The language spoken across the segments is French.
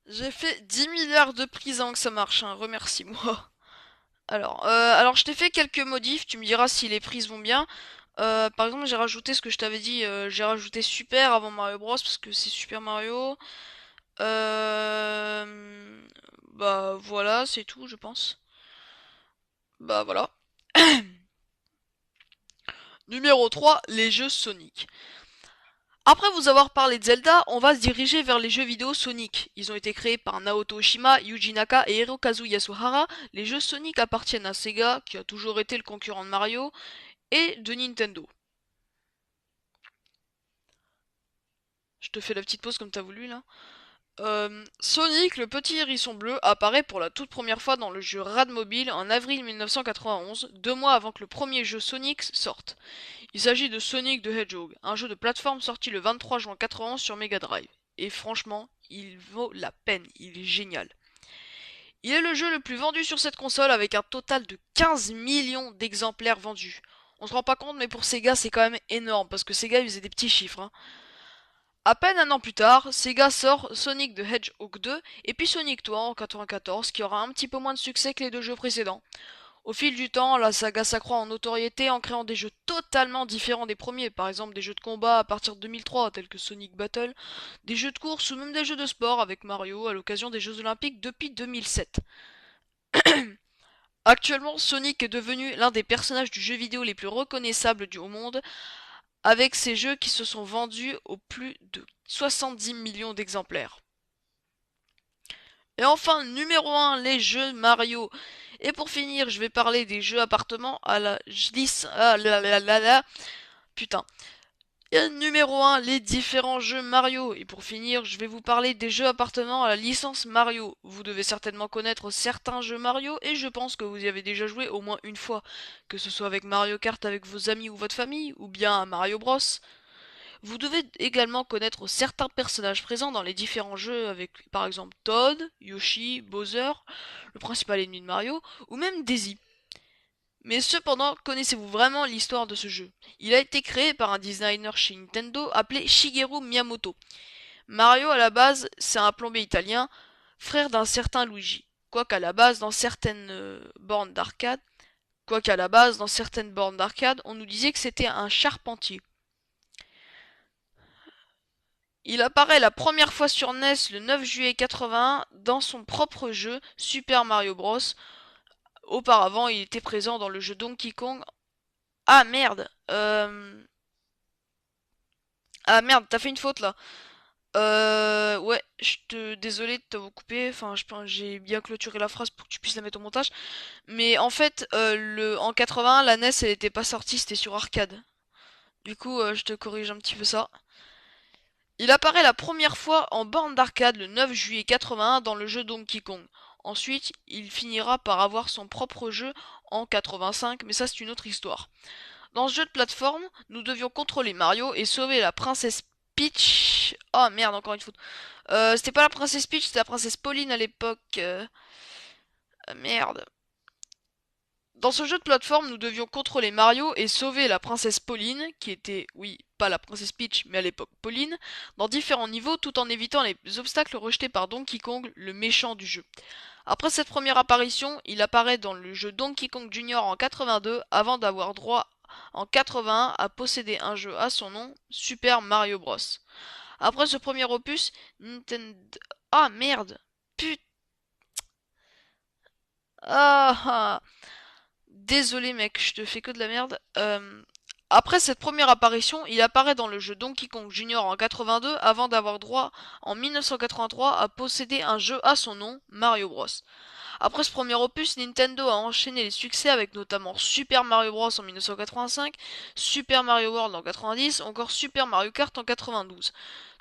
J'ai fait 10 milliards de prises avant que ça marche, hein, remercie-moi. Alors je t'ai fait quelques modifs, tu me diras si les prises vont bien. Par exemple, j'ai rajouté ce que je t'avais dit, j'ai rajouté Super avant Mario Bros parce que c'est Super Mario. Euh... Bah voilà, c'est tout, je pense. Bah voilà. Numéro 3, les jeux Sonic. Après vous avoir parlé de Zelda, on va se diriger vers les jeux vidéo Sonic. Ils ont été créés par Naoto Oshima, Yuji Naka et Hirokazu Yasuhara. Les jeux Sonic appartiennent à Sega, qui a toujours été le concurrent de Mario, et de Nintendo. Je te fais la petite pause comme t'as voulu là. Sonic, le petit hérisson bleu, apparaît pour la toute première fois dans le jeu Radmobile en avril 1991, 2 mois avant que le premier jeu Sonic sorte. Il s'agit de Sonic the Hedgehog, un jeu de plateforme sorti le 23 juin 91 sur Mega Drive. Et franchement, il vaut la peine, il est génial. Il est le jeu le plus vendu sur cette console avec un total de 15 millions d'exemplaires vendus. On se rend pas compte, mais pour Sega, c'est quand même énorme parce que Sega il faisait des petits chiffres, hein. À peine un an plus tard, Sega sort Sonic the Hedgehog 2 et puis Sonic 3 en 94 qui aura un petit peu moins de succès que les deux jeux précédents. Au fil du temps, la saga s'accroît en notoriété en créant des jeux totalement différents des premiers, par exemple des jeux de combat à partir de 2003 tels que Sonic Battle, des jeux de course ou même des jeux de sport avec Mario à l'occasion des Jeux Olympiques depuis 2007. Actuellement, Sonic est devenu l'un des personnages du jeu vidéo les plus reconnaissables au monde, avec ses jeux qui se sont vendus au plus de 70 millions d'exemplaires. Et enfin, numéro 1, les jeux Mario. Et pour finir, je vais parler des jeux appartements à la glisse. Ah là là là là. Putain. Et numéro 1, les différents jeux Mario. Et pour finir, je vais vous parler des jeux appartenant à la licence Mario. Vous devez certainement connaître certains jeux Mario et je pense que vous y avez déjà joué au moins une fois. Que ce soit avec Mario Kart avec vos amis ou votre famille, ou bien à Mario Bros. Vous devez également connaître certains personnages présents dans les différents jeux avec par exemple Toad, Yoshi, Bowser, le principal ennemi de Mario, ou même Daisy. Mais cependant, connaissez-vous vraiment l'histoire de ce jeu? Il a été créé par un designer chez Nintendo appelé Shigeru Miyamoto. Mario à la base, c'est un plombier italien, frère d'un certain Luigi. Quoiqu'à la base, dans certaines bornes d'arcade, Quoiqu'à la base, dans certaines bornes d'arcade, on nous disait que c'était un charpentier. Il apparaît la première fois sur NES le 9 juillet 81 dans son propre jeu Super Mario Bros. Auparavant, il était présent dans le jeu Donkey Kong. Ah merde. Ah merde, t'as fait une faute là. Ouais, désolé de t'avoir coupé. Enfin, j'ai bien clôturé la phrase pour que tu puisses la mettre au montage. Mais en fait, en 80, la NES elle était pas sortie, c'était sur arcade. Du coup, je te corrige un petit peu ça. Il apparaît la première fois en borne d'arcade le 9 juillet 81 dans le jeu Donkey Kong. Ensuite, il finira par avoir son propre jeu en 85, mais ça c'est une autre histoire. Dans ce jeu de plateforme, nous devions contrôler Mario et sauver la princesse Peach. Oh merde, encore une faute. C'était pas la princesse Peach, c'était la princesse Pauline à l'époque. Merde. Dans ce jeu de plateforme, nous devions contrôler Mario et sauver la princesse Pauline, qui était, oui, pas la princesse Peach, mais à l'époque Pauline, dans différents niveaux tout en évitant les obstacles rejetés par Donkey Kong, le méchant du jeu. Après cette première apparition, il apparaît dans le jeu Donkey Kong Jr. en 82 avant d'avoir droit en 81 à posséder un jeu à son nom, Super Mario Bros. Après ce premier opus, Nintendo... Ah merde. Putain. Ah, ah. Désolé mec, je te fais que de la merde. Après cette première apparition, il apparaît dans le jeu Donkey Kong Jr. en 82 avant d'avoir droit en 1983 à posséder un jeu à son nom, Mario Bros. Après ce premier opus, Nintendo a enchaîné les succès avec notamment Super Mario Bros en 1985, Super Mario World en 90, encore Super Mario Kart en 92.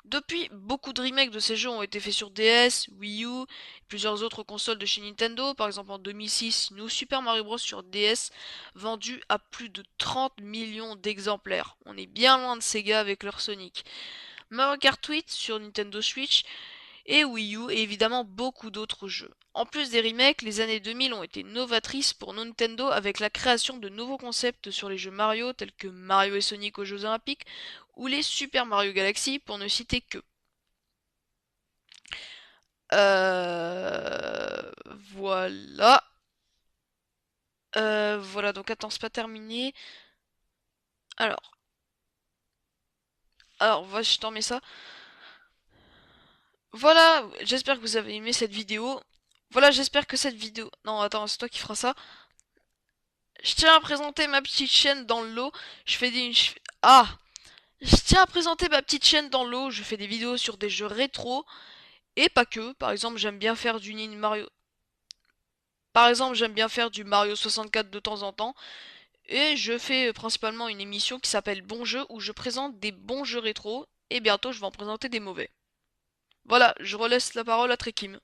Depuis, beaucoup de remakes de ces jeux ont été faits sur DS, Wii U, et plusieurs autres consoles de chez Nintendo, par exemple en 2006, New Super Mario Bros sur DS, vendu à plus de 30 millions d'exemplaires. On est bien loin de Sega avec leur Sonic. Mario Kart 8 sur Nintendo Switch et Wii U et évidemment beaucoup d'autres jeux. En plus des remakes, les années 2000 ont été novatrices pour Nintendo avec la création de nouveaux concepts sur les jeux Mario tels que Mario et Sonic aux Jeux Olympiques ou les Super Mario Galaxy pour ne citer que. Voilà. Voilà, donc attends, c'est pas terminé. Alors, je t'en mets ça. Voilà, j'espère que vous avez aimé cette vidéo. Voilà, j'espère que cette vidéo... Non, attends, c'est toi qui feras ça. Je tiens à présenter ma petite chaîne dans le lot. Je fais des... Ah! Je tiens à présenter ma petite chaîne dans le lot. Je fais des vidéos sur des jeux rétro. Et pas que. Par exemple, j'aime bien faire du Mario... Par exemple, j'aime bien faire du Mario 64 de temps en temps. Et je fais principalement une émission qui s'appelle Bon Jeu où je présente des bons jeux rétro. Et bientôt, je vais en présenter des mauvais. Voilà, je relaisse la parole à Trekim.